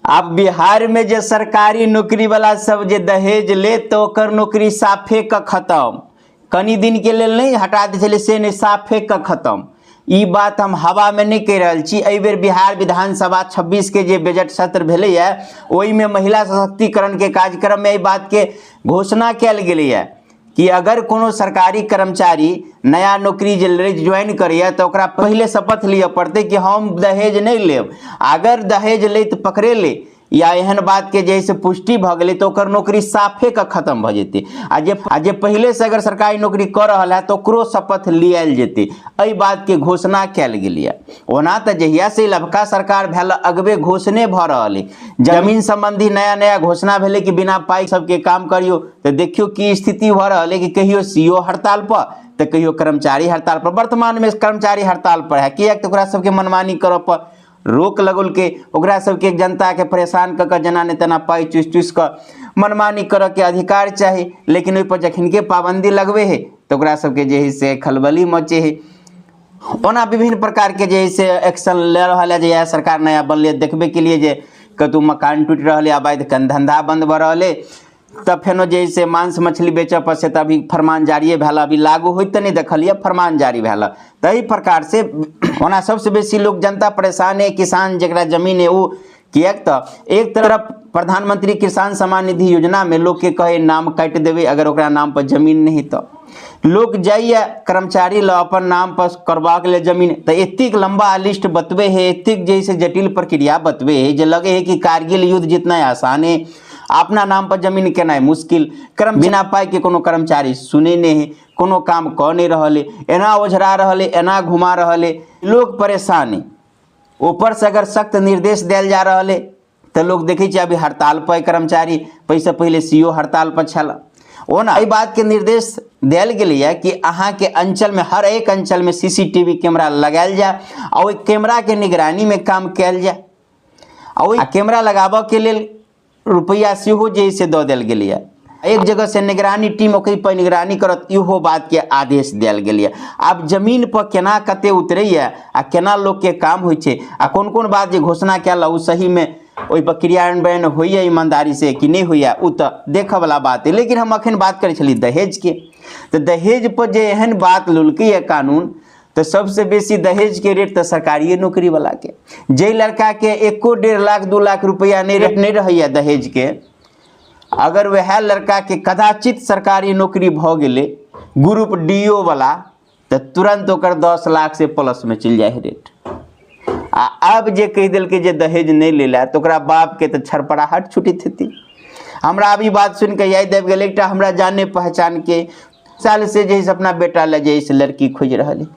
अब बिहार में जे सरकारी नौकरी वाला सब जे दहेज ले तो ओकर नौकरी साफे का खत्म, कनी दिन के लेल नहीं हटा दै छलै से नहीं, साफे का खत्म। ई बात हम हवा में नहीं कह रहल छी। एहि बेर बिहार विधानसभा 26 के जे बजट सत्र भेलैया ओहि में महिला सशक्तिकरण के कार्यक्रम में एहि बात के घोषणा कयल गेलैया कि अगर कोनो सरकारी कर्मचारी नया नौकरी जे ज्वाइन करैया तो ओकरा पहले शपथ लिया पड़ते कि हम दहेज नहीं लेब। अगर दहेज ले तो पकड़े ले या एहन बात के जैसे पुष्टि भ गई तो ओकर नौकरी साफे का खत्म भ जेते। आ जे पहले से अगर सरकारी नौकरी कर रहा है तो ओकरो शपथ लियाल जेते। एहि बात के घोषणा कयल गेलैया। ओना तो जहिया से लभका सरकार भेल अगबे घोषणे भ रहल है, जमीन संबंधी नया नया घोषणा भेले कि बिना पाई सबके काम करियो। तो देखियो की स्थिति भ रहा है कि कहियो सीओ हड़ताल पर तो कहियो कर्मचारी हड़ताल पर। वर्तमान में कर्मचारी हड़ताल पर है किया तो ओकरा सबके मनमानी करऽ पर रोक लगल के ओकरा सबके जनता के परेशान क जना ने तना पाई चुस चुस क मनमानी कर के अधिकार चाही। लेकिन ओहि पर जखन के पाबंदी लगवे है तो ओकरा सबके जे है से खलबली मचे है। ओना विभिन्न प्रकार के जे है से एक्शन ले रहा है। जे सरकार नया बनले देखबे के लिए जे कतु मकान टूट रहा है, अवैध धंधा बंद भ रहा है, तब फेनो जे से मांस मछली बेचऽ पर से अभी फरमान जारी भेल, अभी लागू होइत नहीं देखलिए, फरमान जारी भेल। तही प्रकार से होना सबसे बेसी लोग जनता परेशान है, किसान जरा जमीन है वो किया। तो एक तरफ प्रधानमंत्री किसान सम्मान निधि योजना में लोग के कहे नाम काट देवे अगर ओकरा नाम पर जमीन नहीं तो लोग जाइए कर्मचारी ला अपन नाम पर करवा के लिए जमीन। तो एतिक लंबा लिस्ट बतवे है, एतिक जैसे जटिल प्रक्रिया बतवे है जे लगे है कि कारगिल युद्ध जितना आसान है अपना नाम पर जमीन केना है मुश्किल। बिना पाई के कोनो कर्मचारी सुने नहीं है, कोनो काम कर नहीं रहे, एना ओझरा रहे, एना घुमा रहे, लोग परेशान है। ऊपर से अगर सख्त निर्देश दिल जा रहा है तो लोग देखे अभी हड़ताल पर कर्मचारी, पैसा पहले सीओ हड़ताल पर छल। ओना एहि बात के निर्देश दिल गेलैया कि अहाँ के अंचल में हर एक अंचल में सीसीटीवी कैमरा लगायल जाए और कैमरा के निगरानी में काम कयल जाए। और कैमरा लगाबऽ के लेल रुपया सेहो जे से दऽ देल गेलैया। एक जगह से निगरानी टीम ओकरी पर निगरानी करत इहो बात के आदेश दियल गेलैया। आब जमीन पर केना कते उतरैया आ केना लोग के काम होइ छै आ कोन कोन बात जे घोषणा कयल उ सही में ओहि पर क्रियान्वयन होइए ईमानदारी से कि नहीं होइए उ तो देखऽ वाला बात है। लेकिन हम अखन बात करै छली दहेज के। तो दहेज पर जे एहन बात लुलकै कानून तो सबसे बेसी दहेज के रेट तो सरकारी नौकरी वाला के। जे लड़का के 1.5 लाख 2 लाख रुपया नहीं रेट नहीं रही दहेज के, अगर वह लड़का के कदाचित सरकारी नौकरी भ गेले ग्रुप डीओ वाला तो तुरंत ओकर 10 लाख से प्लस में चल जाए रेट। अब जे कह दिल के जे दहेज नहीं लेला तो ओकरा बाप के तो छरपड़ाहट छुटित हेती। हमरा अभी बात सुन के याद आबि गेल, एकटा हमरा जाने पहचान के साल से जैसे अपना बेटा ले जैसे लड़की खोज रहा है,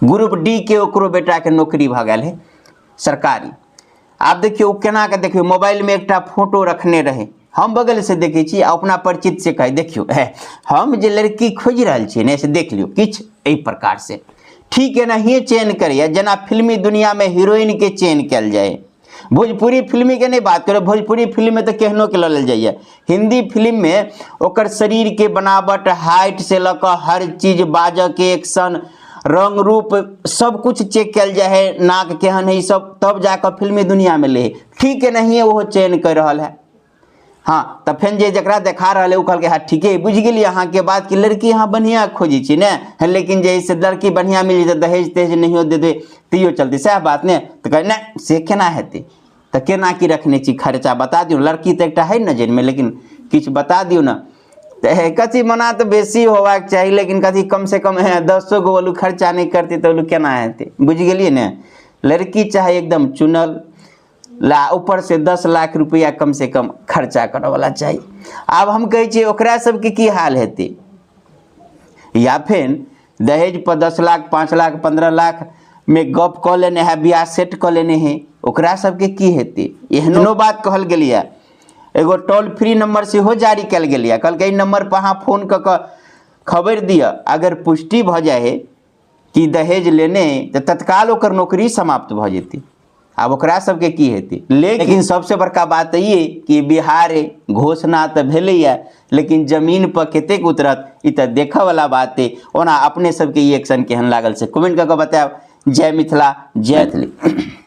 ग्रुप डी के ओकरो बेटा के नौकरी भ गया है सरकारी। आप देखियो केना के देखियो मोबाइल में एकटा फोटो रखने रहे, हम बगल से देखे छी अपना परिचित से कहे देखियो है हम जे लड़की खोज रहा छी ने से देख लियो किछ एहि प्रकार से ठीक है ना ही चयन करिए जना फिल्मी दुनिया में हीरोइन के चयन कल जाए। भोजपुरी फिल्मी के नहीं बात करो, भोजपुरी फिल्म में तो केहनो के लल जाइए। हिंदी फिल्म में ओकर शरीर के बनावट हाइट से लक हर चीज बाजऽ के एक्शन रंग रूप सब कुछ चेक कल जाए है, नाक केहन है सब, तब जाकर फिल्मी दुनिया में ले ठीक है नहीं है वो चयन कर रहा है। हाँ तब फिर जरा देखा रहा है कहल हाँ ठीक है बुझ गई अहाँ के बात कि लड़की यहाँ बढ़िया खोजी छी ने, लेकिन जैसे लड़की बढ़िया मिल जाए दहेज तहेज नहीं दे दे तैयो चलते सह बात ने। तो कहे नहीं से केना हेतै तो केना की रखने छी खर्चा बता दियो। लड़की तो एक है नजर में लेकिन किछ बता दियो ना। तो कथी मना तो बेसी होबाक चाहिए लेकिन कथी कम से कम है 10 गो वालू खर्चा नहीं करती तो केना हेतै बुझ गेलिए ने। लड़की चाहे एकदम चुनल ला ऊपर से 10 लाख रुपया कम से कम खर्चा करे वाला चाहिए। अब हम कहे छी ओकरा सबके की हाल हेतै, या फिर दहेज पर 10 लाख 5 लाख 15 लाख में गप कऽ लेने है, बियाह सेट कऽ लेने है, ओकरा सबके की हेतै। एहनो बात कहल गेलिए, एगो टोल फ्री नंबर से हो जारी कल गेलिए, कहल नंबर पर अहाँ फोन कऽ के खबर दिया, अगर पुष्टि भ जाए कि दहेज लेने तो तत्काल ओकर नौकरी समाप्त भ जेतै। अब ओकरा सबके की हेतै। लेकिन सबसे बड़का बात ये कि बिहार घोषणा तो भेलैया लेकिन जमीन पर कतेक उतरत ई तो देखऽ वाला बात है। ओना अपने सबके ई एक्शन केहन लागल से कमेंट कऽ के बतायब। जय मिथिला जय मैथिली।